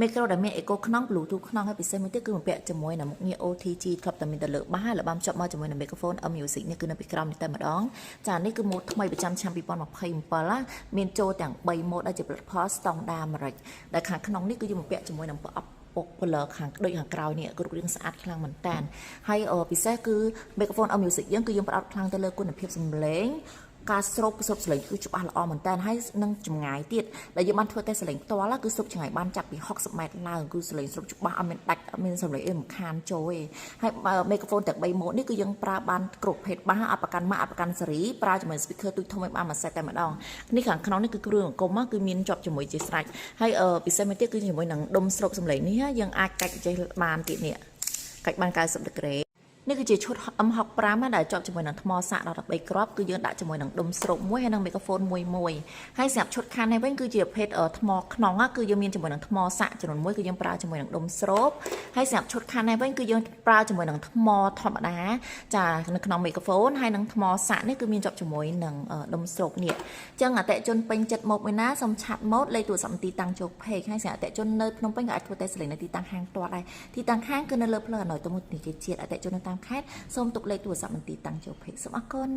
micro ដែលមាន echo ក្នុង bluetooth ក្នុងហើយពិសេសមួយទៀតគឺបំពាក់ជាមួយនឹងមុខងារ OTG ធ្លាប់តែមានទៅលើបាសហើយលបាមជាប់មកជាមួយនឹង microphone music នេះគឺនៅពីក្រោមនេះតែម្ដងចានេះគឺ mode ថ្មីប្រចាំឆ្នាំ2027ណាមានចូលទាំង3 mode ដែលជាផលិតផល standard អាមេរិកដែលខាងក្នុងនេះគឺយើងបំពាក់ជាមួយនឹងប្រអប់ពុក color ខាងដូចខាងក្រោយនេះគ្រប់រឿងស្អាតខ្លាំងមែនតើហើយពិសេសគឺ microphone music យើងគឺយើងផ្ដោតខ្លាំងទៅលើគុណភាពសំឡេងការស្រូបសំឡេងគឺច្បាស់ល្អមែនតើហើយនឹងចម្ងាយទៀតដែលយើងបានធ្វើតែសំឡេងផ្ទាល់គឺស្រូបចម្ងាយបានចាប់ពី60ម៉ែត្រឡើងគឺសំឡេងស្រូបច្បាស់អត់មានដាច់អត់មានសំឡេងអីរំខានចូលទេហើយ microphone ទាំង3 mode នេះគឺយើងប្រើបានគ្រប់ភេទបាសអត់ប្រកាន់ម៉ាកអត់ប្រកាន់សេរីប្រើជាមួយ speaker ទូចធំឲ្យបានមួយសេតតែម្ដងនេះខាងក្នុងនេះគឺគ្រឿងអង្គមគឺមានជាប់ជាមួយជាស្រេចហើយពិសេសមួយទៀតគឺជាមួយនឹងដុំស្រូបសំឡេងនេះយើងអាចកាច់ចេះបានទៀតនេះកាច់បាន90ដឺក្រេនេះគឺជាឈុត M65 ដែលជាប់ជាមួយនឹងថ្មសាកដល់13គ្រាប់គឺយើងដាក់ជាមួយនឹងដុំស្រូបមួយហើយនឹងមីក្រូហ្វូនមួយហើយសម្រាប់ឈុតខាងនេះវិញគឺជាប្រភេទថ្មក្នុងគឺយើងមានជាមួយនឹងថ្មសាកចំនួន1គឺយើងប្រើជាមួយនឹងដុំស្រូបហើយសម្រាប់ឈុតខាងនេះវិញគឺយើងប្រើជាមួយនឹងថ្មធម្មតាចានៅក្នុងមីក្រូហ្វូនហើយនឹងថ្មសាកនេះគឺមានជាប់ជាមួយនឹងដុំស្រូបនេះអញ្ចឹងអតិជនពេញចិត្តម៉ូតមួយណាសូមឆាត់ម៉ូតលេខទូរស័ព្ទទីតាំងជោគភេកហើយសម្រាប់អតិជននៅភ្នំពេញក៏អាចធ្វើតេស្តលេខនៅទីតាំងហាងផ្ទាល់ដែរទីតាំងហាងគឺនៅលើផ្លូវអណយទៅមុខធនាគារជាតិអតិជននៅតាមខេត្តសូមទុកលេខទូរស័ព្ទមន្ទីរតាំងជោគភេកសូមអរគុណ